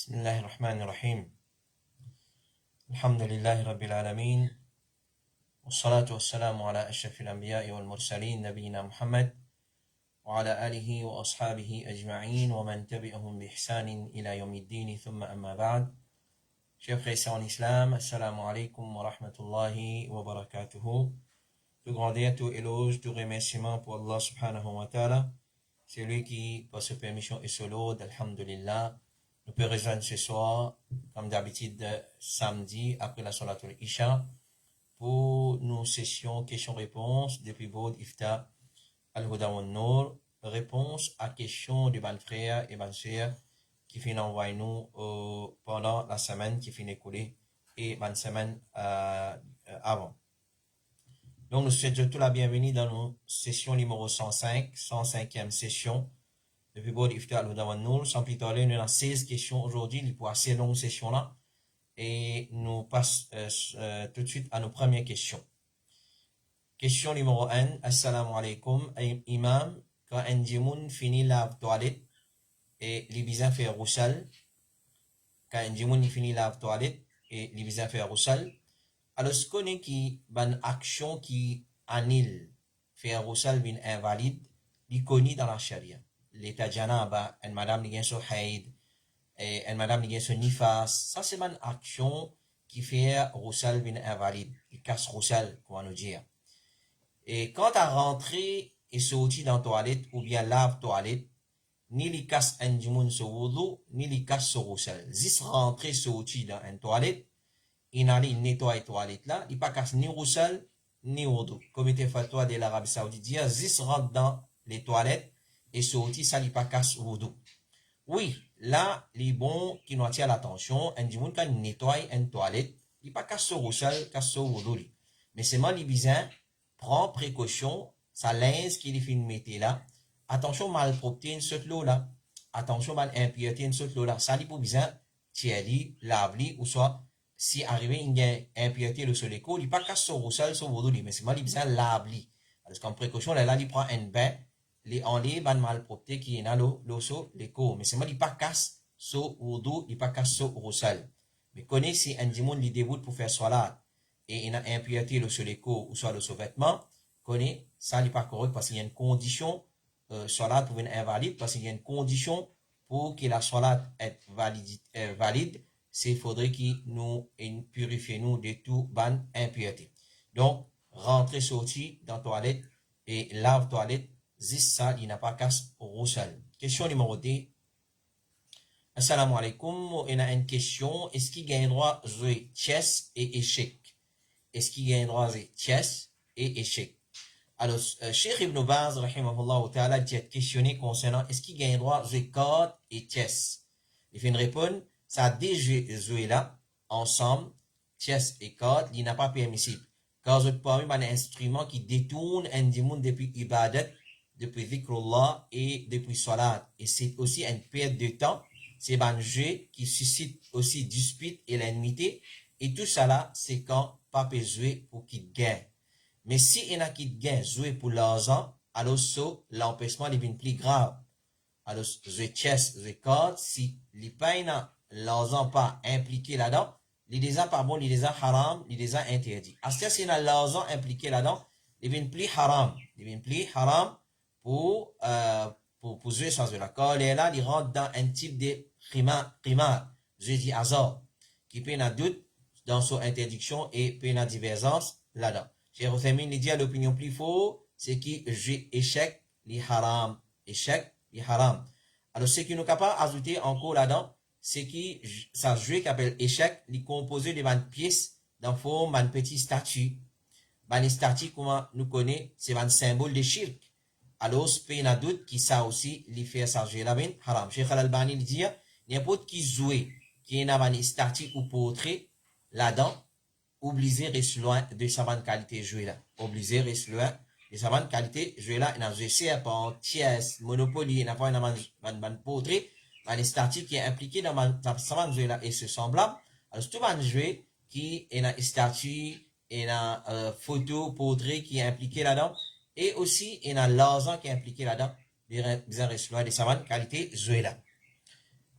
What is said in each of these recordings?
بسم الله الرحمن الرحيم الحمد لله رب العالمين والصلاة والسلام على أشرف الأنبياء والمرسلين نبينا محمد وعلى آله وأصحابه أجمعين ومن تبعهم بإحسان إلى يوم الدين ثم أما بعد. Chers frères et sœurs en islam, assalamu alaikum wa rahmatullahi wa barakatuhu. Tout grandeur, tout éloge, tout remerciement pour Allah subhanahu wa ta'ala. C'est lui qui, par sa permission et solo, d'alhamdulillah, nous peut rejoindre ce soir, comme d'habitude, samedi, après la Salatul Isha, pour nos sessions questions-réponses depuis Bod Ifta Al-Huda wa Nour, réponse à questions du ban frère et ban sœur qui finit envoyer nous pendant la semaine qui finit écoulée et ban semaine avant. Donc, nous souhaitons tout la bienvenue dans nos sessions numéro 105, 105e session depuis Bod Ifta Al-Huda wa Nour. Sans plus tarder, nous avons 16 questions aujourd'hui, pour assez longue session là. Et nous passons tout de suite à nos premières questions. Question numéro 1. Assalamu alaikum. Imam, quand un djimoun finit la toilette et les bisins fait roussal, quand un djimoun finit la toilette et les bisins fait roussal, alors ce qu'on est qui ban action qui annule fait roussal bin invalide, il connaît dans la charia. L'état janaba, une madame qui est sur haïd, et une madame qui est sur nifas, ça c'est une action qui fait roussal bin invalide, il casse roussal, comment nous dire. Et quand à rentrer et sortir dans la toilette ou bien lave toilette, ni les casse un djimoun sur wudu, ni les casse sur roussal. Zis rentrer sortir dans une toilette, il n'allait nettoyer toilette là, il pas casse ni roussal, ni wudu. Comité fatwa de l'Arabie Saoudite dit, zis rentre dans les toilettes et sortir, ça il pas casse wudu. Oui, là, les bons qui nous attirent l'attention, un djimoun quand il nettoie une toilette, il pas casse sur roussal, casse sur wudu. Mais c'est mal les bizarres, prend précaution, sa linge qu'il est fait mettre là. Attention malpropreté une cette l'eau là. Attention mal impureté une cette l'eau là. Ça dit pour bien tirer, laver ou soit si arrivé une impureté le sol éco, il pas casse sur roussel sur vodou mais c'est mal bien laver. Parce qu'en précaution là il prend un bain, les enlève ban malpropreté qui est dans l'eau sur l'éco mais c'est mal il pas casse sur vodou, il pas casse sur roussel. Mais connaît si un dimon il déboute pour faire salat et il a impureté le sur l'éco ou soit le sous-vêtement, connaît, ça n'est pas correct parce qu'il y a une condition, salat pour une invalide, parce qu'il y a une condition pour que la salat est valide, c'est faudrait qu'il nous purifie nous de tout ban impureté. Donc, rentrer, sortir dans la toilette et lave toilette, zis ça, il n'a pas casse au roussel. Question numéro 2. Assalamu alaikum, on a une question, est-ce qu'il gagne droit jouer chess et échec? Est-ce qu'il y a un droit de chess et échec? Alors, Cheikh Ibn Baz, rahimahullah ta'ala, il est questionné concernant est-ce qu'il y a un droit de cartes et chess? Il fait une réponse, ça a déjà joué là, ensemble, chess et cartes, il n'a pas permissible. Car c'est parmi un instrument qui détourne un démon depuis ibadat, depuis dhikrullah et depuis salat. Et c'est aussi une perte de temps. C'est un jeu qui suscite aussi dispute et l'ennemité. Et tout ça là, c'est quand pas peut jouer pour qu'il gagne. Mais si il y en a qui gagne jouer pour l'argent, alors ça, l'empêchement devient plus grave. Alors, jouer chess, jouer cartes, si les pains, l'argent pas impliqué là-dedans, les déjà pas bon, les déjà haram, les déjà interdit. À ce que si l'argent impliqué là-dedans, il devient plus haram. Il devient plus haram pour jouer sans jouer. D'accord? Et là, il rentre dans un type de primaire, je dis hasard, qui peut un doute dans son interdiction et peut une divergence là-dedans. Cheikh Othaymin dit à l'opinion plus faux, c'est qui échec, les haram. Échec, les haram. Alors, ce qui nous capable d'ajouter encore là-dedans, c'est qui, ça jeu qui appelle échec, les composé de 20 pièces dans forme d'une petite statue. Les statues, comment nous connaissons, c'est un symbole de shirk. Alors, c'est pas un doute qui ça aussi, les fait ça jouer là-bas, haram. Cheikh Al-Albani dit, n'importe qui joue, qui n'a pas statue ou portrait là-dedans, obligé reste loin de sa bonne qualité jouer là. Obligé reste loin de sa bonne qualité jouer là. Il a joué serpent, tiers, monopoly, il n'a pas un portrait, une statue qui est impliquée dans sa bonne jouer là et ce semblable. Alors, tout le jouer qui est une statue, et une photo, portrait qui est impliqué là-dedans, et aussi il y a l'argent qui est impliqué là-dedans, bien reste loin de sa bonne qualité jouer là.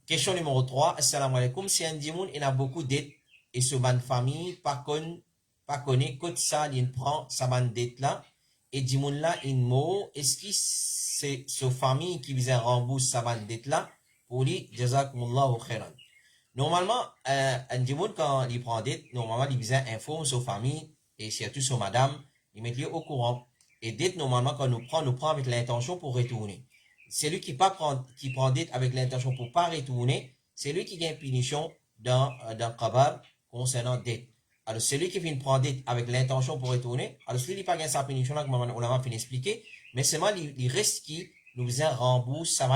Question numéro 3. Assalamu alaikum. Si un dimoun, il a beaucoup d'aide et ce ban famille, pas connaît, que ça, il prend sa ban dette là, et dimoun là, il mot, est-ce que c'est ce famille qui vient rembourser sa ban dette là, pour lui, jazakumullahu khairan. Normalement, un dimoun, quand il prend dette, normalement, il vient informer sa famille, et surtout sa madame, il met au courant. Et dette, normalement, quand nous prend avec l'intention pour retourner. Celui qui prend dette avec l'intention pour pas retourner, c'est lui qui gagne punition dans Kabar concernant dette. Alors, celui qui vient prendre dette avec l'intention pour retourner, alors celui qui pas gagné sa punition là, comme on l'a fini d'expliquer, mais seulement il reste qui nous rembourse sa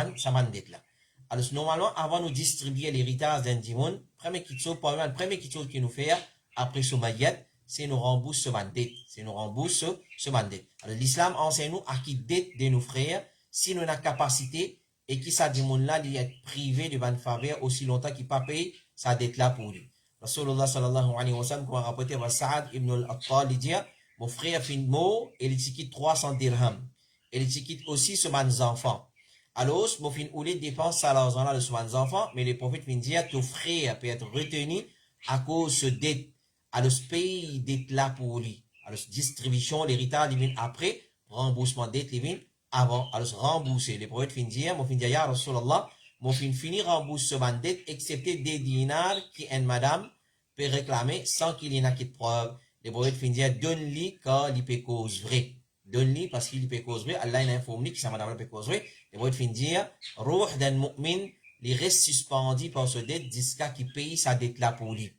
dette là. Alors, normalement, avant de distribuer l'héritage d'un dimoun, premier chose qu'il nous fait, après ce mayat, c'est nous rembourser ce dette. C'est nous rembourser ce dette. Alors, l'islam enseigne nous à qui dette de nos frères, si nous avons capacité et qui ça dit là il est privé de bonne faveur aussi longtemps qu'il pas payé sa dette là pour lui. Rasulullah sallallahu alayhi wa sallam, comme a rapporté par Saad ibn al-Attal, il dit, mon frère fait une mot et il quitte 300 dirhams. Et il quitte aussi ce bonnes enfants. Alors, mon fin ou les dépenses à l'argent là de ce bonnes enfants, mais les prophètes viennent dire, ton frère peut être retenu à cause de dette. Alors, paye dette là pour lui. Alors, distribution, l'héritage, il vient après, remboursement dette, il vient avant, alors rembourser. Les prophètes finissent dire, mon fin dire, ya Rasulallah, mon fin fini rembourse ce dette, excepté des dinars qui une madame peut réclamer sans qu'il y ait une preuve. Les prophètes finissent dire, donne-lui quand il peut cause vrai. Donne-lui parce qu'il peut cause vrai. Allah il informe que sa madame peut cause vrai. Les prophètes finissent dire, ruh d'un mu'min, il reste suspendu par ce dette jusqu'à qu'il paye sa dette là pour lui.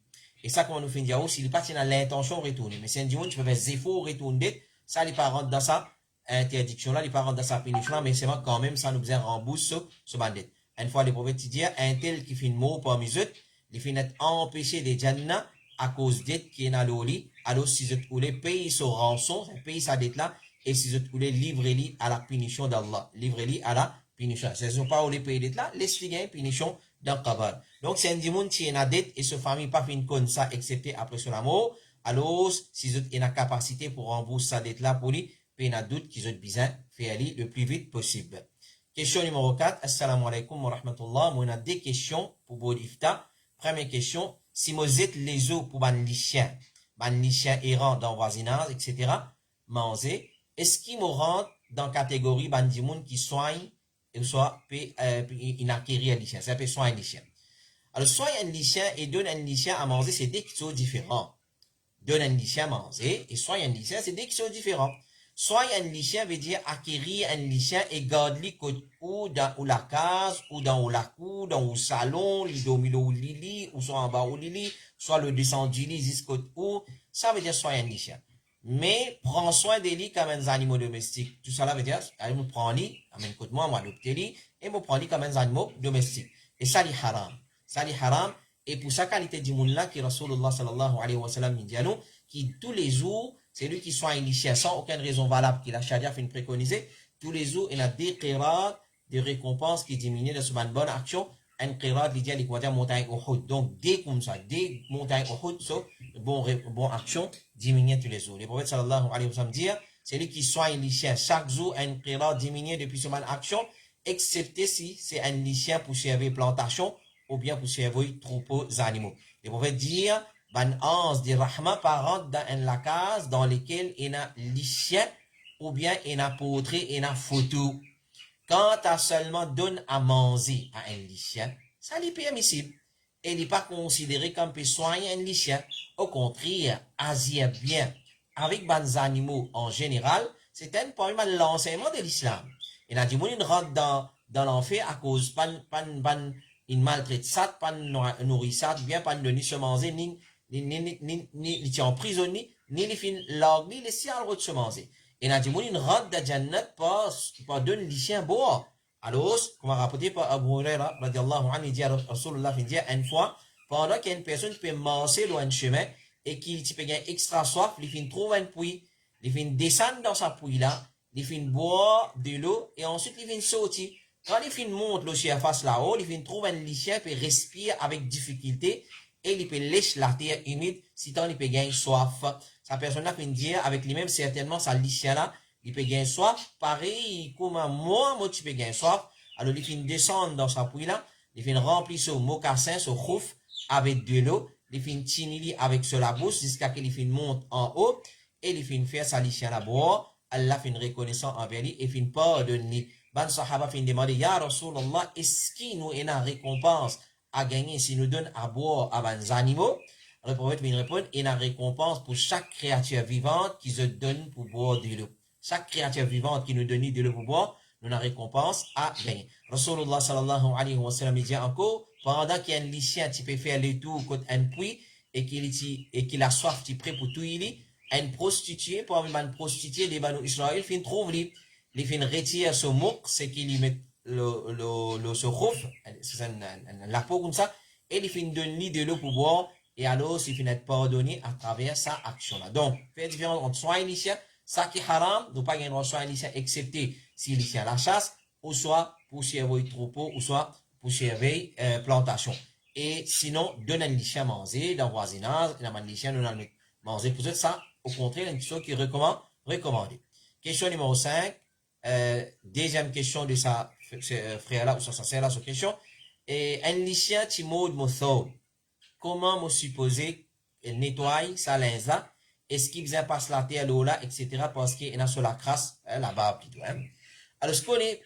Et ça, comme on nous fait dire aussi, il pas à l'intention de retourner. Mais c'est un dimanche, tu peux faire zéro retourner dette, ça, il pas rentre dans ça interdiction là, les parents dans sa punition là, mais c'est vrai quand même, ça nous faisait rembourser ce bandit. Une fois, les prophètes disent, un tel qui fait une mot parmi eux, il finit empêché des jannah à cause d'être qui est dans l'oli, alors si eux voulez payer son rançon, payer sa dette là, et si eux voulez livrer-lui à la punition d'Allah, livrer-lui à la punition. Si ils n'ont pas voulu payer dette là, laisse-lui gagner punition dans le Kabar. Donc, c'est un dimanche qui est dans dette et sa famille pas fait comme ça, excepté après son amour, alors si eux ont la capacité pour rembourser sa dette là pour lui, il y a doute qu'ils ont besoin de faire le plus vite possible. Question numéro 4. Assalamu alaikum wa rahmatullah. On a deux questions pour Bodifta. Première question. Si vous êtes les eaux pour les chiens errants dans le voisinage, etc., manger, est-ce qu'ils me rentrent dans la catégorie des gens qui soignent ou soit ils acquérir les chiens? Ça peut soigner les chiens. Alors, soigner les chiens et donner les chiens à manger, c'est deux choses différentes. Donner les chiens à manger et soigner les chiens, c'est deux choses différentes. Soit un lichin veut dire acquérir un lichin et garder ou dans la case, ou dans la cour, dans le salon, le domino ou lili, ou soit en bas ou lili, soit le descend du lit jusqu'au où, ça veut dire soit un lichin. Mais prends soin des lits comme un animaux domestiques. Tout ça veut dire, allez me prendre lit, amène côté moi adopter lit, et me prendre lit comme un animaux domestiques. Et ça li haram. Ça li haram. Et pour sa qualité du monde là, qui Rasulullah sallallahu alayhi wa sallam dit à nous, qui tous les jours, c'est lui qui soigne les chiens sans aucune raison valable qu'il a charia fait préconiser. Tous les jours, il y a des qirad, des récompenses qui diminuent de ce bonne action. Un qirad, il dit à l'équateur montagne Uhud. Donc, des comme ça, des montagnes Uhud, so, bon action, diminuent tous les jours. Les prophètes sallallahu alayhi wa sallam disent, c'est lui qui soigne les chiens. Chaque jour, un qirad diminue depuis ce bonne action, excepté si c'est un chien pour servir plantation ou bien pour servir troupeaux animaux. Les prophètes disent, ban ange de rahma parente dans la case dans laquelle il y a les chiens ou bien il y a portrait, il y a photo. Quand tu seulement donne à manger à un chien, ça n'est pas permissible. Et il n'est pas considéré comme peut soigner un chien. Au contraire, agir bien avec les animaux en général, c'est un point de l'enseignement de l'islam. Il a dit, il rentre dans l'enfer à cause il maltraite ça, pas nourrit ça, bien pas donner se manger, ni les emprisonnés, ni les fins largues, ni les siens de se manger. Et n'a dit, il rentre dans Jannat pas donner les chiens boire. Alors, comme a rapporté par Abu Huraira, radiallahu anhu, il dit à Rasulullah, il dit une fois, pendant qu'il y a une personne qui peut marcher loin de chemin et qui peut gagner extra soif, il finit trouver une puits, il finit descendre dans sa puits là, il finit boire de l'eau et ensuite il finit sortir. Quand il finit monte l'eau surface là-haut, il finit trouver un licien peut respirer avec difficulté et il peut lécher la terre humide si tant il peut gagner soif. Sa personne là finit dire avec lui-même certainement sa licien là, il peut gagner soif, pareil comme moi tu peux gagner soif. Alors il finit descendre dans sa puits là, il finit remplir son mocassin, son khouf avec de l'eau, il finit tinili avec sur la bouche jusqu'à qu'il finit monte en haut et il finit faire sa licien là boire. Allah finit reconnaissant envers lui et finit pardonner. Ban sahaba finit demander, Ya Rasulallah, est-ce qu'il nous a une récompense à gagner si nous donne à boire à des animaux? Le prophète vient répondre, il y a une récompense pour chaque créature vivante qui se donne pour boire de l'eau. Chaque créature vivante qui nous donne de l'eau pour boire, nous avons une récompense à gagner. Rasulullah sallallahu alayhi wa sallam dit encore, pendant qu'il y a un lycéen qui peut faire le tour contre un puits et qu'il a soif, qui est prêt pour tout il une prostituée, pour une prostituée des Banu Israël, fin trouve lui, il fin retire ce mouk, c'est qu'il y met ce khouf, c'est la peau comme ça, et il fin donne lui de l'eau pour boire, et alors il fin être pardonné à travers sa action là. Donc, faire différence entre soin lycéen, ça qui est haram, nous pas gagner soin lycéen, excepté si lycéen la chasse, ou soit pour servir troupeau, ou soit pour servir plantation. Et sinon, donner un lycéen manger dans le voisinage, et un lycéen nous allons manger pour ça, au contraire, une question qui est recommandée. Question numéro 5, deuxième question de sa frère-là, ou sa sœur-là, cette question. Et un lycéen qui mode mon thawb, comment me supposer il nettoie sa linge-là, est-ce qu'il vient passer la terre, l'eau là, etc., parce qu'il a sur la crasse, là-bas, plutôt. Alors, ce qu'on est,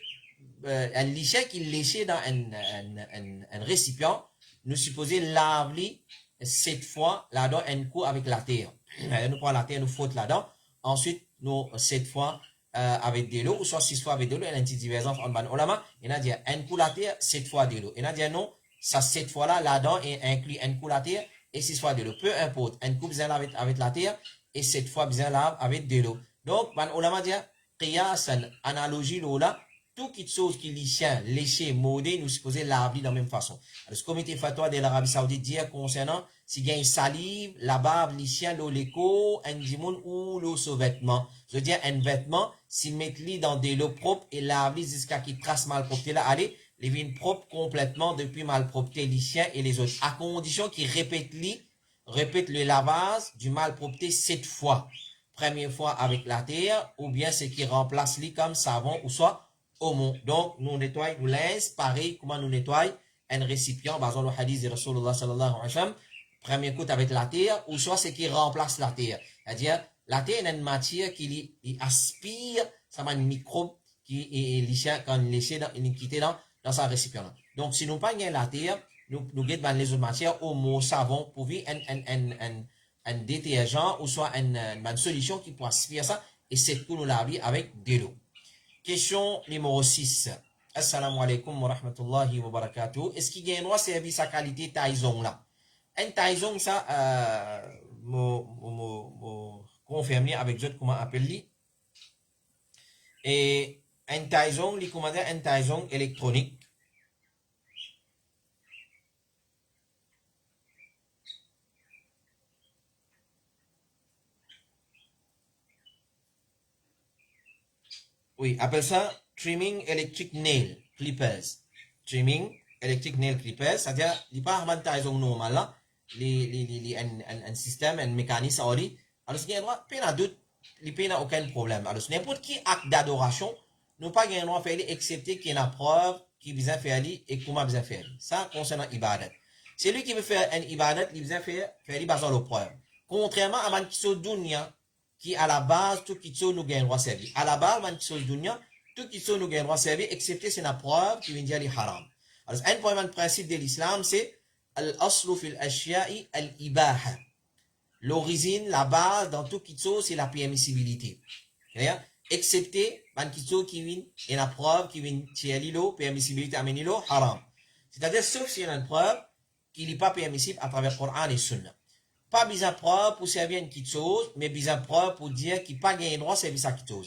un lycéen qui léchait dans un récipient, nous supposons laver 7 fois là-dedans un coup avec la terre. Nous prenons la terre, nous frottons là-dedans. Ensuite, nous 7 fois avec de l'eau, ou soit 6 fois avec de l'eau. Il y a une petite divergence en ban olama. Il y a dit un coup la terre, 7 fois de l'eau. Il y a dit non, ça 7 fois là-dedans inclut un coup la terre et 6 fois de l'eau. Peu importe, un coup besoin avec la terre et 7 fois besoin avec de l'eau. Donc, ban olama dit, qiyasan, analogie l'eau là, tout qui chose qui lycéen, léché, modé, nous supposons laver de la même façon. Alors, ce comité fatwa de l'Arabie Saoudite dit concernant si il y a une salive, la barbe, lycéen, l'eau, l'écho, un dimoun ou l'eau sur vêtement. Je veux dire, un vêtement, si mettre-li dans de l'eau propre et laver jusqu'à qu'il trace malpropreté là, allez, les vignes propres complètement depuis malpropreté lycéen et les autres. À condition qu'il répète le lavage du malpropreté 7 fois. Première fois avec la terre, ou bien c'est qui remplace li comme savon ou soit homo. Donc, nous nettoyons nous linge, pareil, comment nous nettoyons un récipient, basant le hadith de Rasulullah sallallahu alayhi wa sallam, premier coup avec la terre, ou soit c'est qui remplace la terre. C'est-à-dire, la terre est une matière qui aspire, ça m'a un microbe qui est quand il est quitté dans sa récipient. Donc, si nous pas la terre, nous guettons les autres matières, homo, savon, pour vivre un détergent, ou soit une solution qui peut aspirer ça, et c'est pour nous laver avec de l'eau. Question numéro 6. Assalamu alaikum wa rahmatullahi wa barakatuh. Est-ce qu'il y a un droit service à qualité Taizong là? Un Taizong, ça, confirmer avec d'autres comment appeler. Et un Taizong, il commande un Taizong électronique. Oui, appelle ça trimming electric nail clippers. Trimming electric nail clippers, c'est-à-dire, il n'y a pas un Taizong normal là. Un système, un mécanisme, alors, ce qui est droit, il n'y a aucun problème. Alors, n'importe qui acte d'adoration, nous pas gagné droit à faire, excepté qu'il y a une preuve qui vient faire et comment vient faire. Ça, concernant ibadat. C'est lui qui veut faire un ibadat, il vient faire basé sur le preuve. Contrairement à man qui dunya, qui à la base, tout qui nous gagne droit servir. À la base, man qui dunya, tout qui nous gagne droit servir, excepté c'est une preuve qui vient dire les haram. Alors, un premier principe de l'islam, c'est Al-aslu fil ashya'i al-ibaha. L'origine, la base dans tout kitso, c'est la permissibilité. Excepté, ban kitso qui vient, et la preuve qui vient tirer l'eau, permissibilité amener l'eau, haram. C'est-à-dire, sauf s'il y a une preuve qu'il n'est pas permissible à travers le Coran et Sunna. Pas besoin de preuve pour servir une kitso, mais besoin de preuve pour dire qu'il n'a pas gagné droit de servir sa kitso.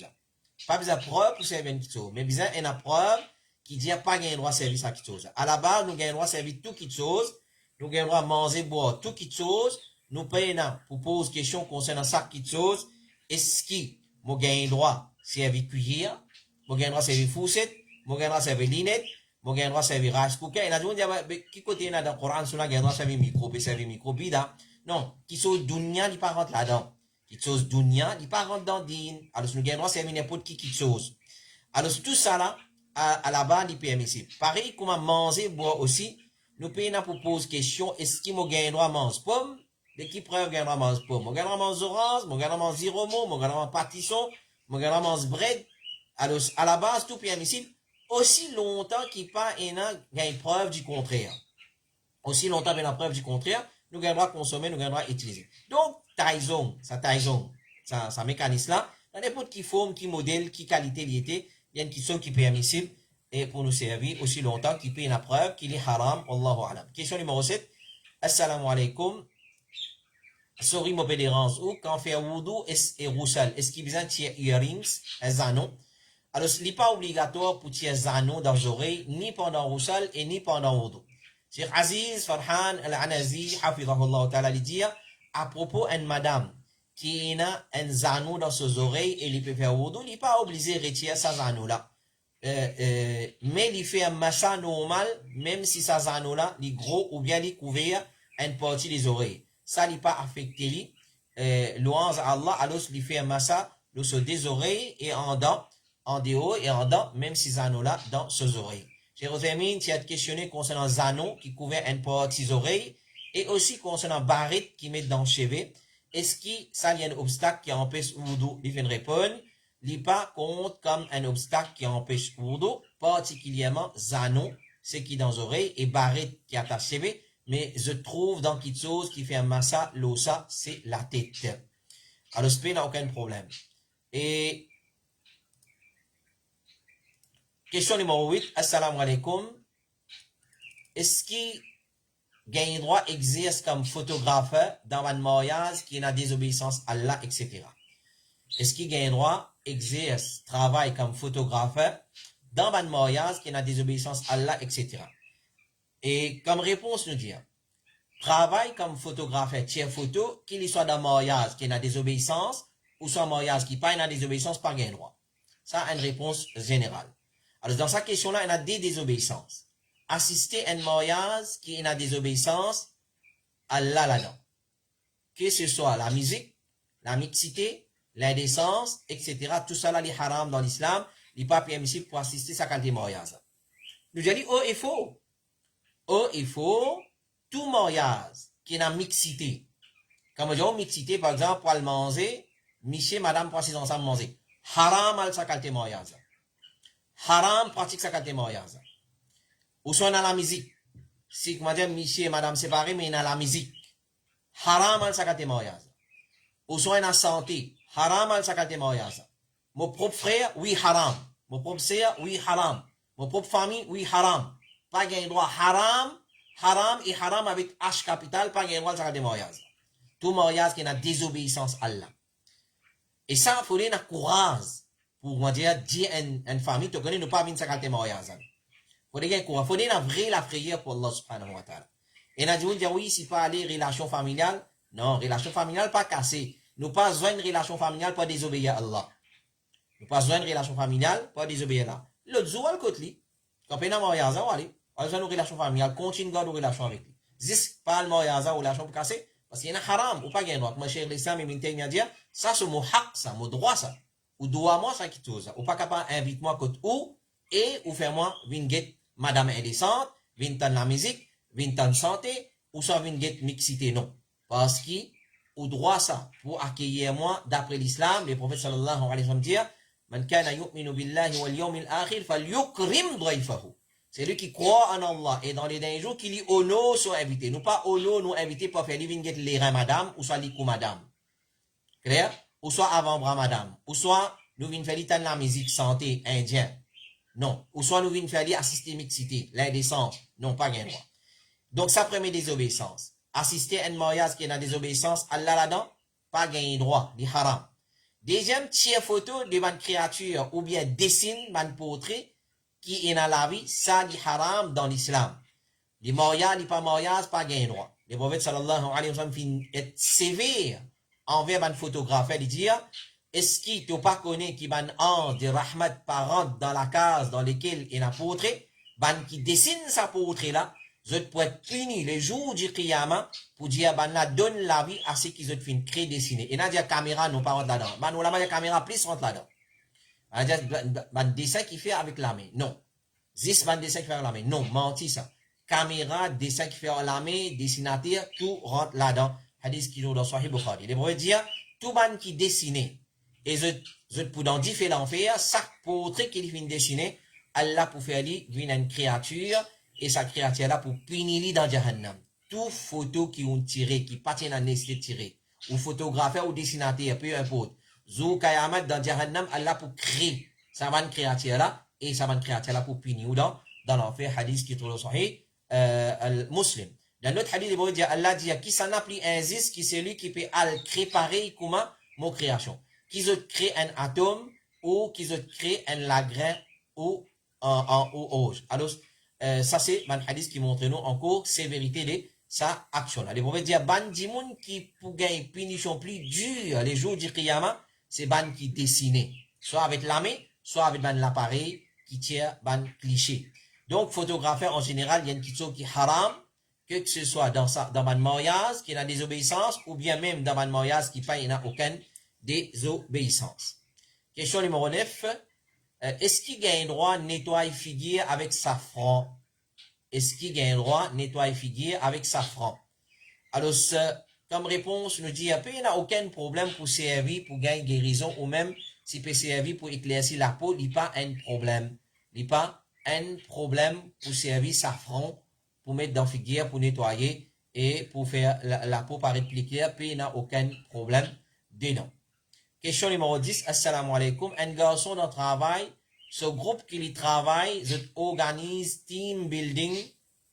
Pas besoin de preuve pour servir une kitso, mais besoin d'une preuve qui dit qu'il n'a pas gagné droit de servir sa kitso. À la base, nous gagnons droit de servir tout kitso, nous avons droit manger, boire, tout qui chose, nous payons pour poser question concernant ça qui chose, est-ce que nous avons droit servir cuillère, nous avons droit servir fourchette, nous avons droit servir linette, nous avons droit servir rice cooker, et nous avons dit, qui côté dans le Coran, nous avons droit servir micro, servir micro, bida, non, qui chose dunya, il pas rentre là-dedans, qui chose dunya, il pas rentre dans din, alors nous avons droit servir n'importe qui chose. Alors tout ça là, à la base, il est permissible. Pareil, comme manger, boire aussi, nous payons pour poser question, est-ce qu'il m'a gagné droit à manger pomme? De qui preuve gagné droit à manger pomme? M'a gagné droit à manger orange, m'a gagné droit à manger romo, m'a gagné droit à manger pâtisson, m'a gagné droit à manger bread. Alors, à la base, tout permissible, aussi longtemps qu'il n'y a pas une preuve du contraire. Aussi longtemps qu'il y a une preuve du contraire, nous gagnons droit à consommer, nous gagnons droit à utiliser. Donc, Taizong, ça mécanisme là, dans n'importe qui forme, qui modèle, qui qualité il était, il y a une question qui est permissible et pour nous servir aussi longtemps qu'il paye la preuve qu'il est haram, Wallahu alam. Question numéro 7. Assalamu alaikum. Sorry, mon pédérance. Ou quand on fait wudu et roussal, est-ce qu'il besoin de tirer earrings, un anneau? Alors, ce n'est pas obligatoire pour tirer un anneau dans les oreilles, ni pendant roussal et ni pendant wudu. Cheikh Aziz Farhan Al-Anazi, hafidhahullah ta'ala, lui dit à propos d'une madame qui a un zanou dans ses oreilles et il peut faire wudu, il n'est pas obligé de retirer sa zanou là. Mais il fait un massa normal, même si sa zanou là, il est gros ou bien il est couvert une partie des oreilles. Ça n'est pas affecté lui. Louange à Allah, alors il fait un massa sur des oreilles et en dents, en dehors et en dents, même si zanou là dans ses oreilles. Jérusalem, tu as questionné concernant Zano qui couvert une partie des oreilles et aussi concernant Barit qui met dans le cheveu. Est-ce que ça y a un obstacle qui empêche Wudu? Il vient de répondre. Il pas compte comme un obstacle qui empêche Wudu, particulièrement Zano, ce qui est dans les oreilles, et Barit qui attache le cheveu. Mais je trouve dans quelque chose qui fait un massa, l'ossa, c'est la tête. Alors, ce n'a aucun problème. Et question numéro 8. Assalamu alaikum. Est-ce qu'il gagne droit exerce comme photographe dans un mariage qui est en désobéissance à Allah, etc. Est-ce qu'il gagne droit exerce, travaille comme photographe dans un mariage qui est en désobéissance à Allah, etc. Et comme réponse, nous dire, travaille comme photographe, tiens photo, qu'il soit dans un mariage qui est en désobéissance ou soit un mariage qui n'est pas en désobéissance, pas gagne droit. Ça, une réponse générale. Alors, dans cette question-là, il y a des désobéissances. Assister à un mariage qui est en désobéissance à Allah là-dedans. Que ce soit la musique, la mixité, l'indécence, etc. Tout ça là, est haram dans l'islam. Il n'est pas permissible pour assister à sa qualité de mariage. Nous avons dit, oh, il faut. Oh, il faut tout mariage qui est en mixité. Comme je dis, mixité, par exemple, pour le manger, monsieur, madame, pour s'ils ensemble manger. Haram à sa qualité de mariage. Haram pratique sa qualité de mariage. Ou soit dans la musique. Si, comment dire, monsieur et madame séparés, mais dans la musique. Haram à sa qualité de mariage. Ou soit dans la santé. Haram à sa qualité de mariage. Mon propre frère, oui, haram. Mon propre sœur, oui, haram. Mon propre famille, oui, haram. Pas gain droit. Haram, haram et haram avec H capital, pas gain droit de sa qualité de mariage. Tout mariage qui est dans désobéissance à Allah. Et ça, il faut donner courage. Pour moi dire à une famille, tu connais, ne pas venir sa qualité de mariage. Faut donner courage. Faut donner la vraie la prière pour Allah subhanahu wa ta'ala. Et on dit, oui, si pas aller relation familiale, non, relation familiale pas cassée. Nous pas besoin de relation familiale pour désobéir à Allah. Nous pas besoin de relation familiale pour désobéir à Allah. L'autre jour, le côté, quand on a un mariage, on va aller, on a besoin de relation familiale, continue de garder une relation avec lui. Juste pas le mariage ou relation pour casser, parce qu'il y a un haram, ou pas gain droit. Moi, cher l'islam, il m'a dit, ça, c'est mon haq, ça, mon droit, ça. Ou doit moi, ça qui chose. Ou pas capable, invite-moi côté où, et ou fais-moi, vin get madame indécente, vin tan la musique, vin tan santé, ou soit vin get mixité, non. Parce qu'il, ou droit ça, pour accueillir moi, d'après l'islam, le prophète sallallahu alayhi wa sallam dit, man kana yu'minu billahi wal yawmil akhir, fal yukrim dwayfahu. C'est lui qui croit en Allah, et dans les derniers jours, qui dit ono soit invité. Nous pas ono, nous inviter pour faire vin get les reins madame, ou soit likou madame. Clair? Ou soit avant-bras madame, ou soit nous venons faire la musique santé indien, non, ou soit nous venons faire assister mixité, l'indécence, non, pas gain droit. Donc ça permet désobéissance. Assister à un mariage qui est dans désobéissance, Allah là-dedans, pas gain droit, dit haram. Deuxième, tirer photo devant une créature, ou bien dessine, un portrait, qui est dans la vie, ça dit haram dans l'islam. Les mariages, les pas mariages, pas gain droit. Le prophète sallallahu alayhi wa sallam fin est sévère envers ban photographe. Il dit, est-ce qu'il tu pas connaît qui ban ange de rahmat parente dans la case dans laquelle il a portrait, ban qui dessine sa portrait là, je peux être puni le jour du qiyamah pour dire ban la donne la vie à ceux qui ont fin créer dessiner. Et n'a dit caméra non pas rentre là-dedans. Ban ou la caméra plus rentre là-dedans. On dit ban dessin qui fait avec la main. Non. Zis ban dessin qui fait avec la main. Non, menti ça. Caméra, dessin qui fait avec la main, dessinateur, tout rentre là-dedans. Hadith qui est dans Sahih Bukhari. Les veut dire tout ban qui dessine et je pour dans différents faire chaque portrait qu'il vient dessiner, Allah pour faire lui une créature et sa créature là pour punir dans Jahannam. Tout photo qui ont tiré, qui pas à nécessité de tirer, ou photographeur ou dessinateur, peu importe. Zou kayamat dans Jahannam, Allah pour créer sa bonne créature là, et sa bonne créature là pour punir dans l'enfer, hadith qui est dans Sahih Muslim. Dans notre hadith, il veut dire, Allah dit, qui s'en a pris un zis, qui c'est lui qui peut créer pareil comme mon création. Qu'ils ont créé un atome ou qu'ils ont créé un lagrin ou en rouge. Alors, ça c'est un hadith qui montre nous encore sévérité de sa action. Les prophètes disent, ban dimoun qui pour gagner punition plus dure les jours du qiyamah, c'est ban qui dessiné. Soit avec la main, soit avec ban l'appareil qui tire ban cliché. Donc, photographeur en général, il y a une question qui est haram, que ce soit dans ban mariage qui a des obéissances ou bien même dans ban mariage qui n'a aucune désobéissance. Question numéro 9. Est-ce qu'il y a un droit de nettoyer figure avec safran? Est-ce qu'il y a un droit de nettoyer figure avec safran? Alors, comme réponse, nous dit, il n'y a aucun problème pour servir, pour gagner guérison, ou même si peut servir pour éclaircir la peau, il n'y a pas un problème. Il n'y a pas un problème pour servir safran, pour mettre dans figure, pour nettoyer, et pour faire la peau paraître plus claire, puis il n'y a aucun problème dedans. Question numéro 10. Assalamu alaikum. Un garçon dans le travail, ce groupe qui y travaille, je organise team building.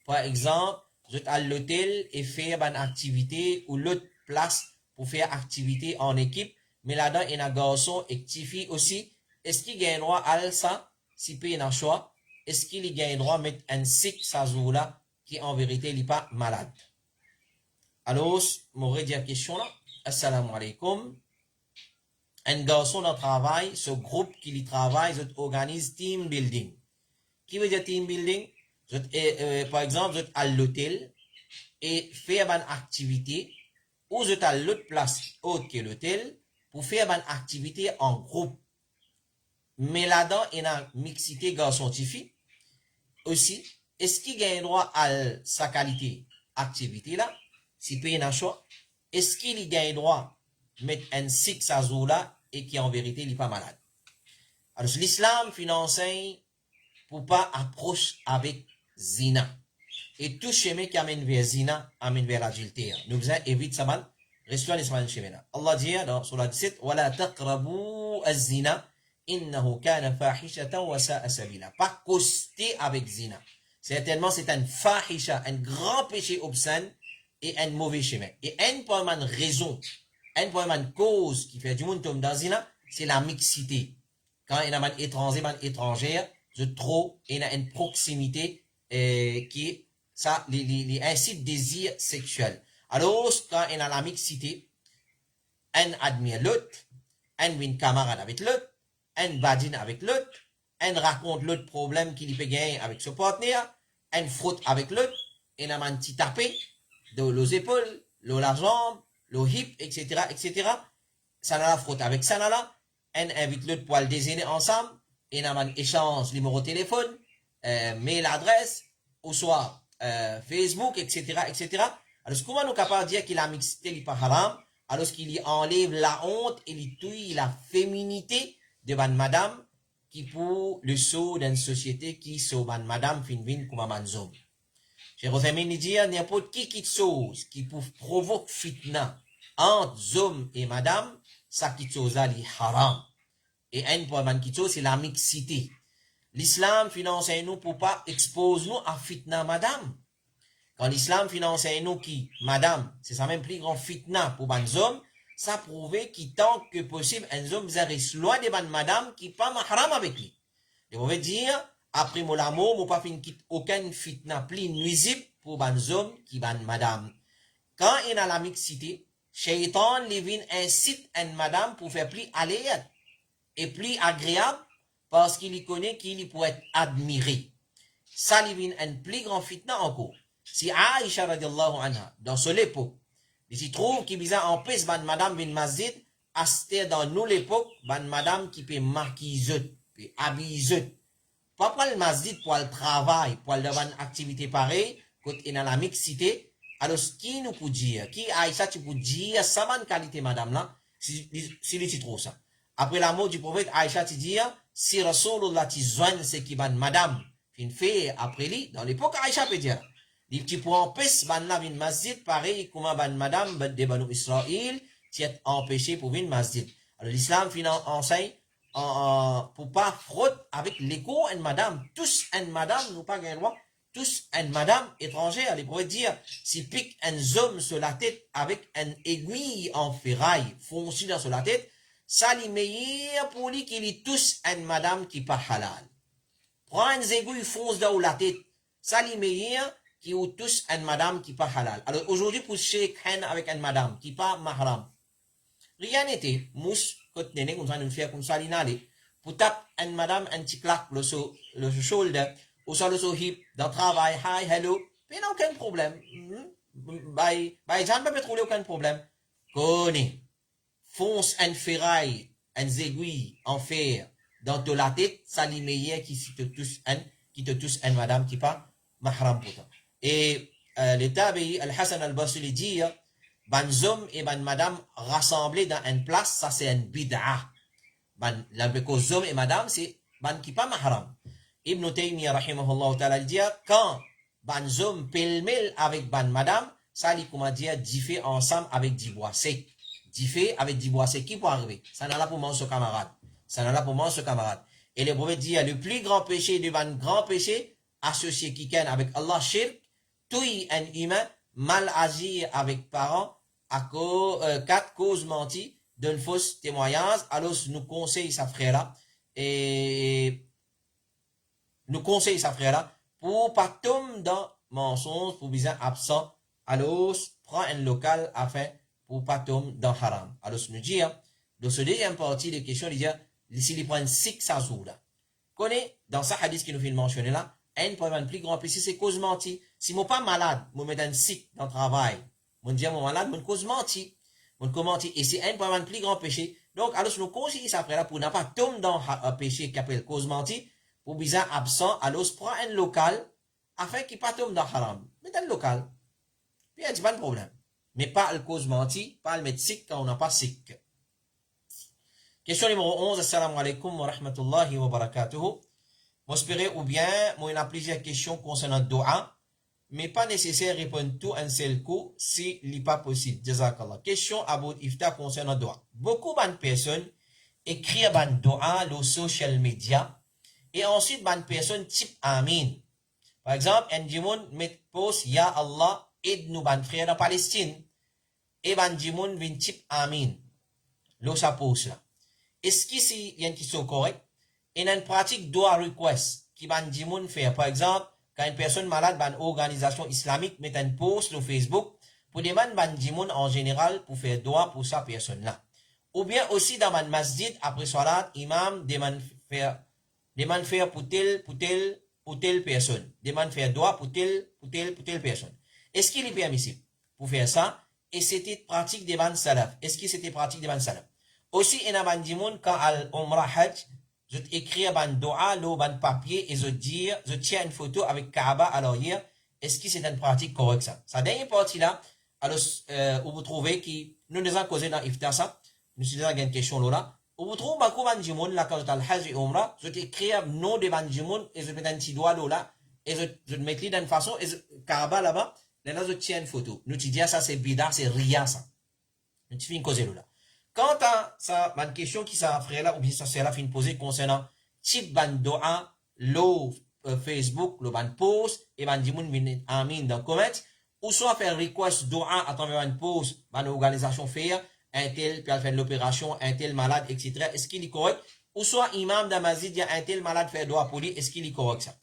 Par exemple, je à l'hôtel et faire une activité ou l'autre place pour faire activité en équipe. Mais là-dedans, il y a un garçon et fille aussi. Est-ce qu'il y a un droit à ça? Si il y a un choix, est-ce qu'il y a un droit à mettre un sick sa là qui en vérité n'est pas malade? Alors, je m'aurais dit la question là. Assalamu alaikum. Un garçon dans le travail, ce groupe qui y travaille, organise team building. Qui veut dire team building? Par exemple, vous êtes à l'hôtel et faire une activité, ou vous êtes à l'autre place autre que l'hôtel pour faire une activité en groupe. Mais là-dedans, il y a une mixité garçon-fille. Aussi, est-ce qu'il y a un droit à sa qualité activité là? Si il y a un choix, est-ce qu'il y a un droit mettre un six à là et qui en vérité n'est pas malade. Alors l'islam enseigne pour pas approche avec zina. Et tout chemin qui amène vers zina amène vers l'adultère. Nous faisons évite ça mal. Restons les semaines chemin là. Allah dit dans Surah 17 ولا تقربوا الزنا إنه كان فاحشة وساء سبيلا. Pas coster avec zina. Certainement c'est un fahisha, un grand péché obscène et un mauvais chemin. Et une première raison, une première cause qui fait du monde tombe dans zina, c'est la mixité. Quand il y a un étranger, une étrangère, de trop, il y a une proximité qui ça les incite désir sexuel. Alors quand il y a la mixité, un admire l'autre, un vient camarade avec l'autre, un badine avec l'autre, un raconte l'autre problème qu'il peut gagner avec son partenaire, un frotte avec l'autre, il y a un petit tapé de les épaules, la jambe, le hip, etc., etc. Ça n'a la frotte avec ça là. Un invite l'autre pour le déjeuner ensemble, et il y a un échange numéro de téléphone, mail adresse, ou soit Facebook, etc., etc. Alors, comment nous sommes capables de dire qu'il a mixité n'est pas haram, alors qu'il enlève la honte et il tue la féminité de madame qui pour le saut d'une société qui sauve madame fin comme un homme. Chers amis, dire n'importe qui chose qui pour provoque fitna entre homme et madame, ça qui chose là est haram. Et un point qui chose c'est la mixité. L'islam finance nous pour pas exposer nous à fitna madame. Quand l'islam finance nous qui madame, c'est ça même plus grand fitna pour les hommes, ça prouve qu'il tant que possible un homme reste loin de madame qui pas mahram avec lui. Et on veut dire après mon amour, mon pas fin quitte aucun fitna plus nuisible pour ban hommes qui ban madame. Quand il a la mixité, Shaitan les vient incite une madame pour faire plus aléate et plus agréable parce qu'il y connaît qu'il pourrait être admiré. Ça lui vient un plus grand fitna encore. Si Aïcha radiallahu anha, dans son époque, il s'y trouve qu'il bizarre en plus ban madame bin masjid, c'était dans nous l'époque, ban madame qui peut marquise, peut habiller. Pas pour le masjid, pour le travail, pour le ban activité pareille, quand il y a la mixité. Alors, qui nous peut dire, qui Aïcha tu peux dire, ça bonne qualité madame là, si tu trouves ça. Après la mort du prophète, Aïcha tu dit, si Rasulullah tu joigne ce qui ban madame, fin fait après lui, dans l'époque Aïcha peut dire, il tu peux empêcher ban la vin masjid, pareil comme ban madame de Banu Israël, tu es empêché pour vin masjid. Alors l'islam enseigne, pour pas fraude avec l'écho et madame, tous et madame, nous pas gagner droit, tous une madame étrangère, les pourrait dire, si pique un homme sur la tête avec une aiguille en ferraille foncée dans sur la tête, ça lui meilleur pour lui qu'il y tous une madame qui pas halal. Prends une aiguille fonce dans la tête, ça lui meilleur qui ou tous une madame qui pas halal. Alors aujourd'hui pour shake hand avec une madame qui pas mahram, rien n'était, mousse, côté néné, comme ça nous fait comme ça l'inalé, pour taper une madame un petit claque le shoulder, ou sur le hip, dans le travail, hi, hello, mais non, aucun problème. J'en peux pas trouver aucun problème. Connais, fonce un ferraille, un aiguille en fer, dans la tête, ça les meilleur qui te touche un madame qui pas mahram pourtant. Et le tabi, Al-Hassan al-Basri dit, ban homme et ban madame rassemblés dans une place, ça c'est un bid'a. Parce que homme et madame, c'est ban qui pas mahram. Ibn Taymiyyah rahimahullah ta'ala dit quand ban homme pêle-mêle avec ban madame, ça lui comment dire diffé ensemble avec 10 bois secs. Diffé avec 10 bois secs qui peut arriver. Ça n'a là pour manger camarade. Ça n'a là pour manger camarade. Et le prophète dit le plus grand péché de ban grand péché associé qui ken avec Allah shirk, tout un humain mal agir avec parents à cause 4 causes menties d'un faux témoignage. Alors nous conseille sa frère là et nous conseille sa frère là pour pas tomber dans mensonge pour bien absent. Alors prend un local afin pour pas tomber dans haram. Alors nous dit dans ce deuxième partie de question il dit s'il y prend 6 jours là. Connaît dans ce hadith qui nous fait mentionner là un problème plus grand péché c'est cause menti. Si moi pas malade, moi mettre un sick dans le travail, moi dire moi malade, moi cause menti. Moi commenter et c'est un problème plus grand péché. Donc alors nous conseille sa frère là pour ne pas tomber dans un péché qui appelle cause menti. Pour bizarre absent, alors prend un local afin qu'il ne pas tombe dans haram. Mais dans le local, puis il n'y a pas de problème. Mais pas le cause menti, pas le mettre sick quand on n'a pas sick. Question numéro 11. Assalamu alaikum wa rahmatullahi wa barakatuhu. M'espérer ou bien, moi il y a plusieurs questions concernant le doa, mais pas nécessaire répondre tout un seul coup si ce n'est pas possible. Jazakallah. Question à bout ifta concernant le doa. Beaucoup de personnes écrivent un doa sur social media. Et ensuite, ban personne type Amin. Par exemple, un dimoun met post Ya Allah, aide-nous ban frère en Palestine. Et ban dimoun vient type Amin. Là, ça pose là. Est-ce que c'est une question correcte? Et une pratique doa request qui ban dimoun fait. Par exemple, quand une personne malade, ban organisation islamique met un post sur Facebook pour demander ban dimoun en général pour faire doa pour sa personne là. Ou bien aussi dans ban masjid, après salat, imam demande faire pour telle personne. Demande faire droit pour telle personne. Est-ce qu'il est permissible pour faire ça? Et c'était pratique des ban salaf. Est-ce que c'était pratique des ban salaf? Aussi, il y a ban dimoun quand al umrah hajj, je écris ban doa, le ban papier et je tiens une photo avec Kaaba à l'arrière. Est-ce que c'est une pratique correcte ça? Ça dernière partie là, alors, où vous trouvez qui, nous nous avons causé dans Iftar ça, nous avons une question là. Vous trouvez beaucoup de gens là quand je Hajj et Umrah, je t'écris nom de gens et je mets un petit doigt là et je mets les d'une façon et Kaaba là-bas, là je tiens une photo. Nous te disons ça c'est bida, c'est rien ça. Nous te fais une cause là. Quant à ça, une question qui ça frère là ou bien ça c'est là fin poser concernant type ban doa, lo Facebook, le ban post et ban dimoun vient amin dans comment ou soit faire request doa à travers une post, ban organisation faire un tel, puis elle fait l'opération, un tel malade, etc. Est-ce qu'il est correct? Ou soit imam d'Amazid, il y a un tel malade fait doigt pour lui, est-ce qu'il est correct ça?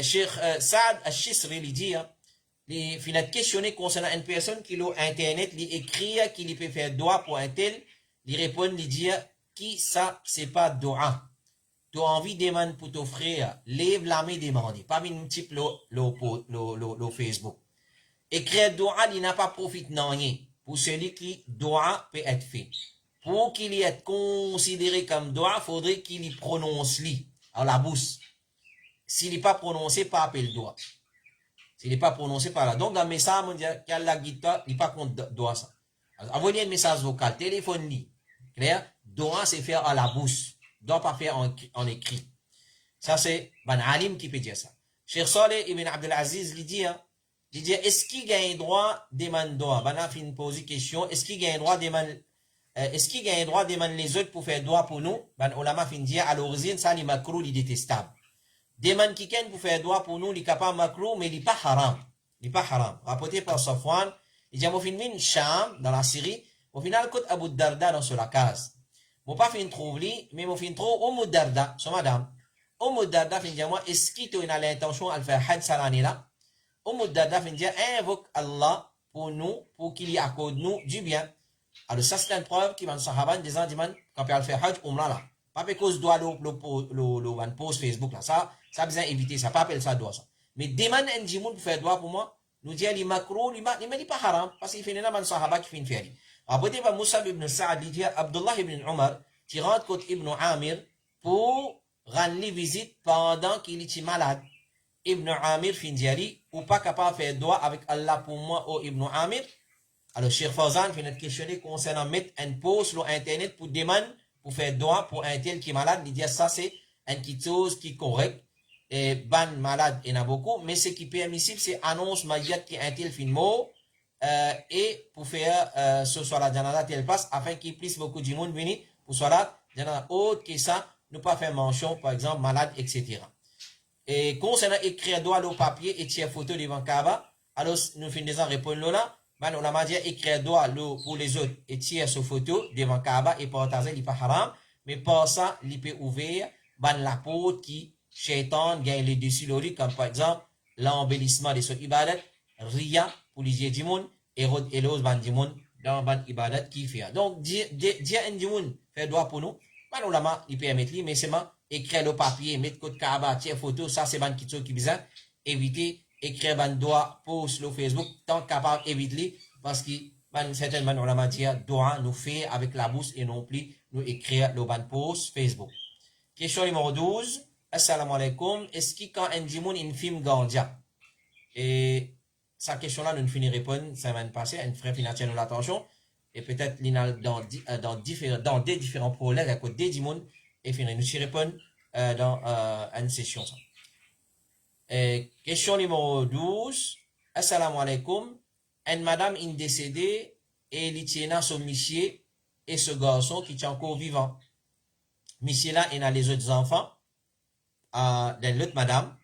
Cheikh Saad al-Shisri, il dit, les finit questionner concernant une personne qui a internet, lui écrit, qui lui peut faire doigt pour un tel, lui répond, lui dit, qui ça, c'est pas doigt. Tu as envie de demander pour ton frère, lève la main demander, pas une type le Facebook. Écrire doigt, il n'a pas profité de rien. Pour celui qui doit peut être fait. Pour qu'il y ait considéré comme doigt, il faudrait qu'il y prononce lui, à la bouche. S'il n'est pas prononcé, pas appelé doigt. S'il n'est pas prononcé par là. Donc, dans le message, on dit qu'il y a la guitare, il n'est pas contre doigt ça. Envoyez un message vocal, téléphone lui. Clair? Doigt, c'est faire à la bouche. Doit pas faire en écrit. Ça, c'est Ban Alim qui peut dire ça. Cheikh Saleh ibn Abdelaziz lui dit, est-ce qu'il gagne droit de demander droit? Ben, on a posé question, est-ce qu'il gagne droit de demander, est-ce qu'il gagne droit de demander les autres pour faire droit pour nous? Ben, on l'a fin dire, à l'origine, ça, les macro, les détestables. Demande quelqu'un pour faire droit pour nous, il n'est pas macro, mais il n'est pas haram. Il n'est pas haram. Rapporté par Safwan, il dit, mon fin min Sham, dans la Syrie, au final, côte Abu Darda dans sur la case. Mon pas fin trouve lui, mais mon fin trouve Abu Darda, son madame. Abu Darda fin dire, moi, est-ce qu'il a l'intention de faire Hajj cette année-là? Abu Darda fin dire, invoque Allah pour nous, pour qu'il y accorde nous du bien. Alors, ça, c'est une preuve qui va nous sahaban, des gens, quand on fait Hajj, là. Pas parce que doit le post Facebook là. Ça besoin éviter ça. Pas appeler ça doigt ça. Mais demande un djimoun pour faire doigt pour moi. Nous dit les macro, il m'a dit pas haram. Parce qu'il fait un sahaba qui fait une faire. Après, il va Moussa ibn Sa'ad, il dit Abdullah ibn Omar, qui rentre contre Ibn Amir pour rendre visite pendant qu'il est malade. Ibn Amir fin dit, ou pas capable de faire doigt avec Allah pour moi ou Ibn Amir. Alors, Cheikh Fawzan fait notre questionner concernant mettre un post sur Internet pour demander pour faire droit pour un tel qui est malade, il dit ça c'est une chose qui est correcte. Et ban malade, il y en a beaucoup, mais ce qui est permissible, c'est annonce maillot qui est un tel fin mot, et pour faire ce soit la janada tel passe, afin qu'il puisse beaucoup de monde venir pour soit la janada autre que ça, ne pas faire mention, par exemple, malade, etc. Et concernant écrire droit au papier et tirer photo devant Kaba, alors nous finissons répondre là. Ben, on a dit écrire droit pour les autres et tirer sur photo devant Kaaba et partager, il n'est pas haram, mais pour ça, il peut ouvrir ben, la porte qui, shaitan, gagne les dessus l'ori, comme par exemple, l'embellissement de son ibadat, ria pour les yeux du monde, et l'ose ban du monde dans ban ibadat qui fait. Donc, dire un du monde fait droit pour nous, ben, on l'a il peut mettre lui, mais c'est moi, écrire le papier, mettre côté Kaaba, tirer photo, ça c'est ban qui besoin, éviter écrire ban doigt post sur Facebook tant capable éviter parce que certainement on a dit doigt nous fait avec la bouche et non plus nous écrire le ban post Facebook. Question numéro 12. Assalamu alaikum. Est-ce que quand un djimoun une film gandia et sa question là nous finit répondre semaine passée un frère financier nous l'attention et peut-être dans des différents problèmes à côté des djimoun et finir nous y répondre dans une session ça. Question numéro 12. Assalamu alaikum. Une madame est décédée et il tient son monsieur et ce garçon qui est encore vivant. Monsieur là, il a les autres enfants de l'autre madame.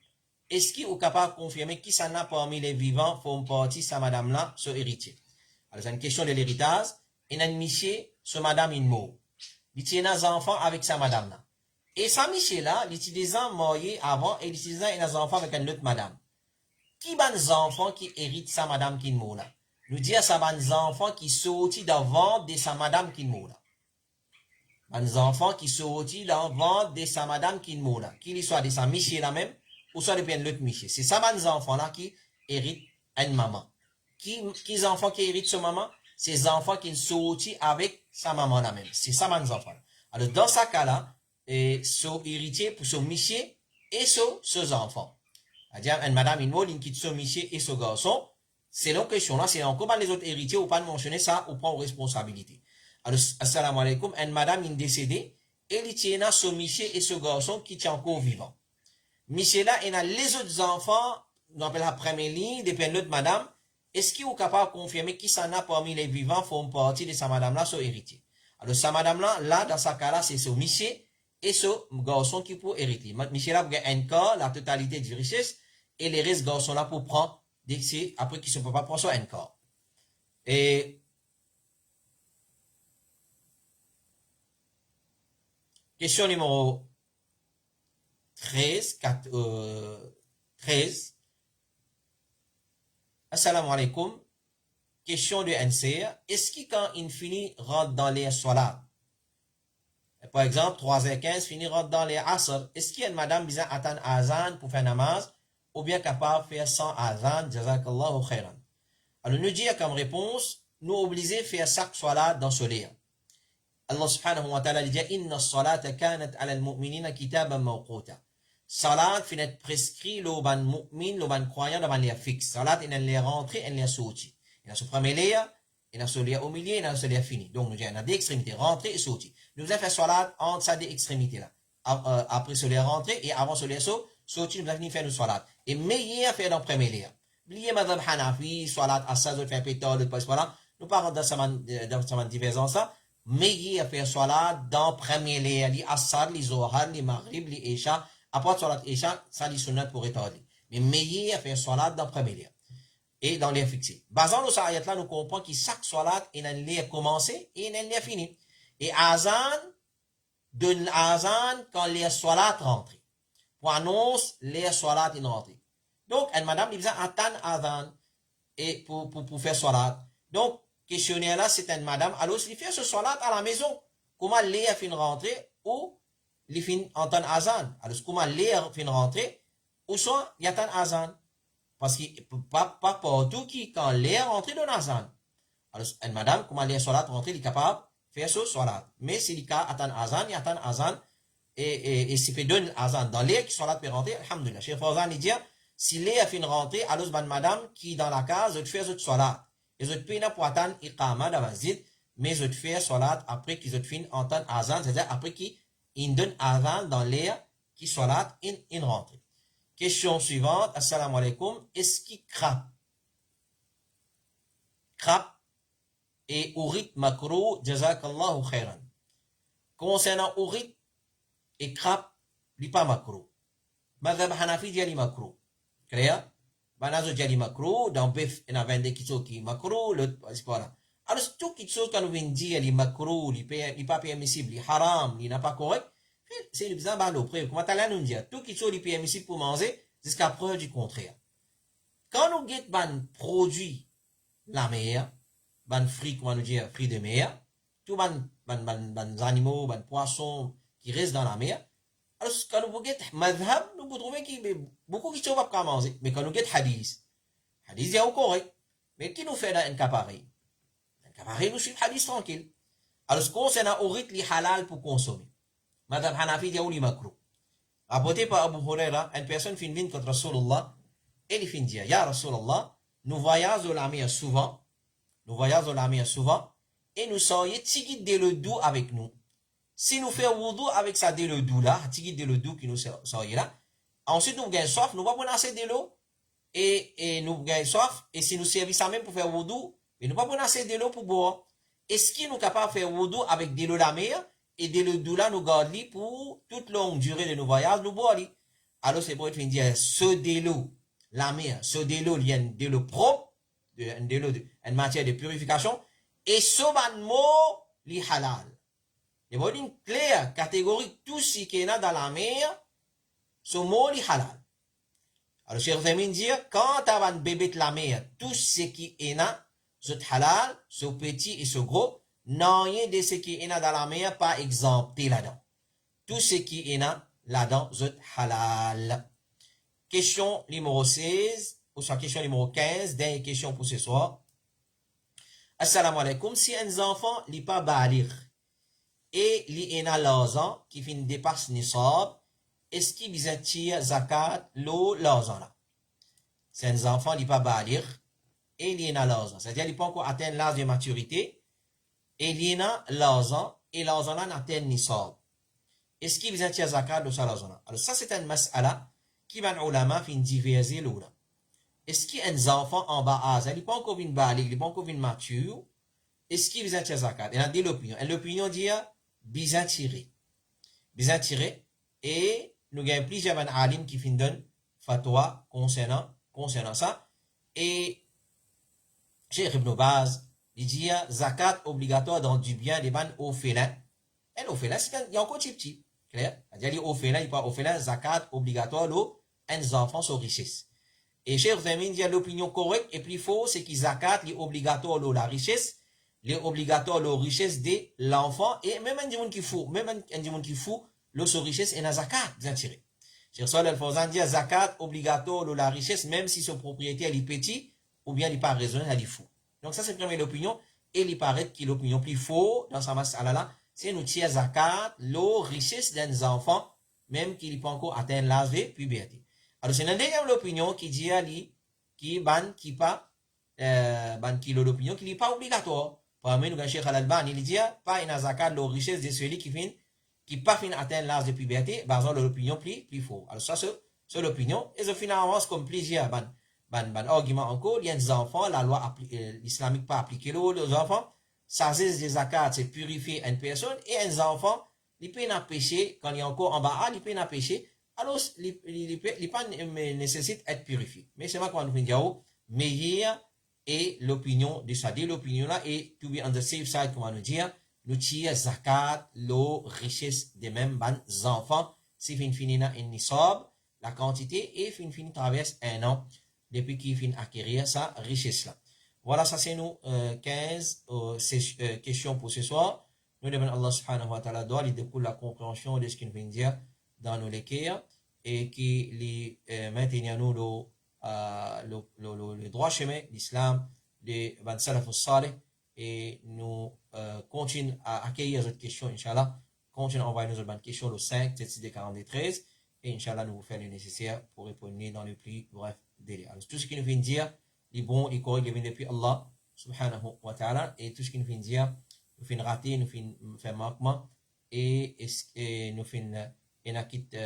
Est-ce qu'il est capable de confirmer qui s'en a parmi les vivants font partie sa madame là, son héritier? Alors, c'est une question de l'héritage. Il a un monsieur, ce madame est mort. Il tient des enfants avec sa madame là. Et sa Michel là, il a des enfants mariés avant et il a des enfants avec une autre madame. Qui ban des enfants qui héritent sa madame qui est morte là? Nous dire ça ban des enfants qui sortent d'avant de sa madame qui est morte là. Ban des enfants qui sortent d'avant de sa madame qui est morte là. Qu'il soit de sa Michel là même, ou soit de bien l'autre Michel. C'est ça ban des enfants là qui héritent une maman. Qui enfants qui héritent sa maman? Ces enfants qui sortent avec sa maman là même. C'est ça ban des enfants là. Alors dans ce cas là, son héritier pour son monsieur et ses enfants. C'est-à-dire, une madame, une mode, qui son monsieur et son garçon, c'est la question là, c'est encore les autres héritiers ou pas de mentionner ça ou prendre responsabilité. Alors, assalamu alaikum, une madame est décédée, et il tient son monsieur et son garçon qui est encore vivant. Monsieur là, il a les autres enfants, on appelle la première ligne, dépend de l'autre madame, est-ce qu'il est capable de confirmer qui s'en a parmi les vivants font partie de sa madame là, son héritier? Alors, sa madame là, dans sa cas là, c'est son monsieur et ce garçon qui peut hériter. Michel a un quart, la totalité du richesse, et les restes garçons là pour prendre des après qu'ils ne peuvent pas prendre un quart. Et question numéro 13. Assalamu alaikum. Question de NCR. Est-ce que quand une fini rentre dans les solat, par exemple, 3h15, fini rentre dans les asr, est-ce qu'il y a une madame qui attend azan pour faire namaz, ou bien capable de faire sans azan, jazakallahu khairan? Alors, nous dire comme réponse, nous obligés de faire chaque solat dans ce lit. Allah subhanahu wa ta'ala dit, inna salata kanat ala al-mu'minina kitaban mawquta. Salat finit prescrit le ban mu'min, le ban croyant, le ban lia fixe. Salat, il est rentré, il est sorti. Il a ce premier lia, il a ce lia au milieu, il a ce lia fini. Donc, nous avons des extrémités, rentré et sorti. Nous avons fait salat entre ces deux extrémités-là. Après ce lia rentré et avant ce lia sorti, nous avons fini faire le salat. Et meilleur faire dans le premier lia. Oubliez madame Hanafi, salat, assaz, nous fait pétard, le poste, voilà. Nous parlons dans sa divergence là. Meilleur faire salat dans le premier lia, les assad, les zohar, les maghrib, les isha. Après salat isha, ça les sunnat pour étarder. Mais meilleur faire salat dans le premier lia. Et dans l'air fixé. Basant nos ayat là, nous comprenons que chaque salat est un l'air commencé et un l'air fini. Et azan, donne azan quand l'air salat rentre. Pour annonce, l'air salat est rentré. Donc, une madame, il a attendre azan et pour faire salat. Donc, questionnaire là, c'est une madame, alors, il fait ce salat à la maison. Comment l'air fin rentrer ou il fin entendre azan. Alors, comment l'air fin rentrer ou soit il attend azan. Parce que pas partout qui, quand l'air rentre dans l'azan. Alors, une madame, comment l'air salat rentre, il est capable de faire ce salat. Mais si il attend azan, il attend azan, et s'il fait donner azan dans l'air qui salat peut rentrer, alhamdulillah. Cheikh Fawzan, il dit, si l'air fin rentrer, alors, une madame qui dans la case, je fais ce salat. Et je peux pour attendre iqama dans la zid, mais je fais salat après qu'ils fin entendre azan, c'est-à-dire après qu'ils donne azan dans l'air qui salat in rentre. Question suivante, assalamu alaikum, est-ce qu'il crappe? Crappe et urit makro, jazakallahu khairan. Concernant urit et crappe, il n'est pas makro. Madhab Hanafi dit makro. Clair? Banazo dit makro, dans bif, il y a 22 qui est makro, c'est pas là. Alors, tout qui est quand on vient dire, il est makro, il n'est pas permissible, il est haram, il n'est pas correct, c'est le bizarre balo preuve. Comment t'as l'air nous dire, tout qui est permissible pour manger, jusqu'à preuve du contraire. Quand nous guettons ban produit la mer, ban fruit, comment nous dire, fruit de mer, tout ban animaux, ban poissons qui restent dans la mer, alors quand nous guettons madhab, nous pouvons trouver qu'il y a beaucoup qui ne sont pas manger. Mais quand nous guettons hadith, il y a encore correct. Mais qui nous fait un cas pareil? Un cas pareil, nous suivons hadith tranquille. Alors, ce qu'on sait, on a li halal pour consommer. Madame Hanafi dit, ou li makro. Rapporté par Abu Huraira, une personne fin vient contre Rasulullah, et il fin dire, Ya Rasulullah, nous voyageons la mer souvent, et nous serions tigit de le doux avec nous. Si nous faisons wudu avec ça de le doux là, tigit de le doux qui nous serions là, ensuite nous gagnons soif, nous va prendre assez de l'eau, et nous gagnons soif, et si nous servons ça même pour faire wudu, mais nous va prendre assez de l'eau pour boire. Est-ce qu'il nous capable de faire wudu avec de l'eau de la mer, et de l'eau là nous garde pour toute longue durée de nos voyages, nous boire. Alors c'est pour être dire, ce de l'eau, la mer, ce de l'eau, il y a de l'eau propre, une matière de purification, et ce ban mot, li halal. Il y a une claire catégorie, tout ce qui est dans la mer, ce mot li halal. Alors, Cheikh Zamin dit, quand tu as un bébé de la mer, tout ce qui est là, ce halal, ce petit et ce gros, non, rien de ce qui est là dans la mer, pas exempté là-dedans. Tout ce qui est là-dedans, c'est halal. Question numéro 16, ou soit question numéro 15, dernière question pour ce soir. Assalamu alaikum, si un enfant n'est pas balir, et il est là l'argent qui finit dépasse nisab, est-ce qu'il vise tirer zakat l'eau l'argent là? Si un enfant n'est pas balir, et il est là l'argent, c'est-à-dire qu'il n'est pas encore atteint l'âge de maturité, et il est là l'argent, et l'argent là n'atteint nisab. Est-ce qu'il vise tirer zakat de ça l'argent là? Alors ça c'est un mas'ala qui va ulama fin diverser l'eau là. Est-ce qu'il y a un enfant en bas âge, il n'est pas encore une balig, il n'est pas encore une mature, est-ce qu'il vise tirer zakat? Il y a deux opinions. Et l'opinion dit, bizarre tiré, et nous avons plusieurs alim qui fin donne fatwa concernant ça, et Cheikh Ibn Baz, il dit, zakat obligatoire dans du bien des ban au félin. Et au félin, il y a encore petit, clair? C'est-à-dire, au félin, il n'y a pas au félin, zakat obligatoire, l'eau, un enfant sont richesses. Et Cheikh Uthaymeen dit l'opinion correcte et plus faux, c'est que zakat est obligatoire la richesse, est obligatoire la richesse de l'enfant, et même un dimanche qui fou, même un dimanche qui fou, le so richesse est na zakat, bien tiré. Cheikh Saleh Al-Fawzan dit zakat obligatoire la richesse, même si son propriétaire est petit, ou bien il n'est pas raisonnable, il est fou. Donc ça c'est première l'opinion, et il paraît que l'opinion plus faux dans sa masse là, c'est nous tirer zakat, la richesse d'un enfant, même qu'il n'est pas encore atteint l'âge de puberté. Alors c'est une deuxième opinion qui dit qui ban qui pas ban qui l'opinion qui n'est pas obligatoire. Par exemple, nous Cheikh Al-Albani il dit pas une zakat la richesse de celui qui pas fin atteint l'âge de puberté, basant l'opinion plus faux. Alors ça c'est l'opinion et finalement comme plusieurs ban argument encore, il y a des enfants, la loi islamique pas appliquée aux enfants, ça c'est des zakats, c'est purifier une personne et un enfant, il peut pas pécher quand il est encore en bas, il peut pas pécher. Alors, il pas nécessite être purifié. Mais c'est pas quand on dit meilleur et l'opinion de ça. L'opinion là est to be on the safe side, comment nous dire, nous tire zakat, l'eau, richesse des mêmes enfants, si fin fini na une nisab, la quantité, et fin traverse un an, depuis qu'il fin acquérir sa richesse là. Voilà, ça c'est nous 15 questions pour ce soir. Nous demandons Allah subhanahu wa ta'ala doit lui découle la compréhension de ce qu'il vient dire dans nos lectures et qui les maintenir nous le droit chemin l'islam de Ban Salaf al-Salih et nous continuons à accueillir cette question Inch'Allah, continuons à envoyer nos autres questions le 5, 7, 42, 13 et Inch'Allah nous vous faire le nécessaire pour répondre dans le plus bref délai. Alors tout ce qu'il nous vient dire les bons, les corrects, les vient depuis Allah subhanahu wa ta'ala et tout ce qu'il nous vient dire nous fin rater, nous fin faire manquement et nous fin et n'a quitte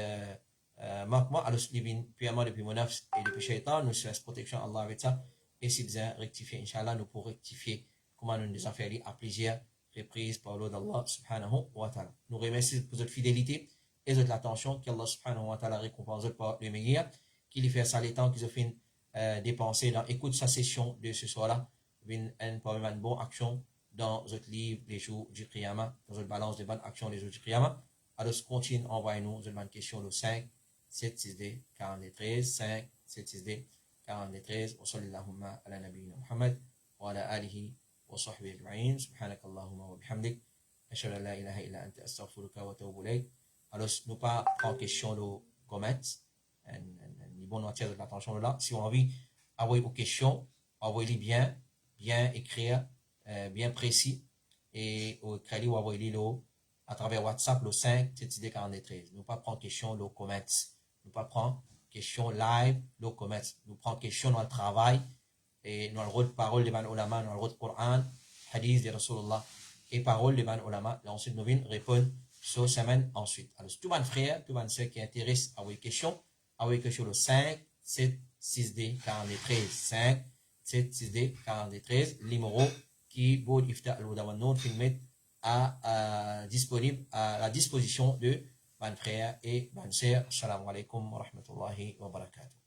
manquement alors livin purement depuis mon nafs et depuis shaitan nous souhaitons protection Allah avec ça et si besoin rectifier Inch'Allah nous pourrons rectifier comment nous nous affaires à plusieurs reprises par l'eau d'Allah subhanahu wa ta'ala. Nous remercions pour votre fidélité et votre attention qu'Allah subhanahu wa ta'ala récompense par le meilleur qu'il fait ça les temps qu'ils ont fait dépenser dans écoute sa session de ce soir-là une bonne action dans votre livre les jours du Qiyamah, dans votre balance de bonnes actions les jours du Qiyamah. Alors, continue, envoyez-nous une question le 5, 7, 6, D, 43, 5, 7, 6, D, 43, wa sallallahu ala nabiyyina Muhammad, wa ala alihi wa sahbihi ajma'in, subhanaka Allahumma wa bihamdik, ashhadu an la ilaha illa anta astaghfiruka wa atubu ilayk. Alors, nous pas en question le comment, ni bon entier de l'attention là. Si on a envie d'envoyer vos questions, envoyez-les bien écrire, bien précis, et au crédit ou envoyez-les à travers WhatsApp le 5 7 43. Nous pas prendre question le comments, nous pas prendre question live le comments, nous prendre question dans le travail et dans le rôle de parole de ban ulama, dans le rôle de Coran, hadith de Rasulullah et parole de ban ulama. Et ensuite nous venons répondre sur semaine ensuite. Alors tout ban frère, tout ban sœur qui intéresse à vos questions, le 5 7 6D 43 5 7 6D 43 numéro qui vaut ifta al-Wadawan filmé disponible à la disposition de ban frère et ban sœur. Assalamu alaikum wa rahmatullahi wa barakatuh.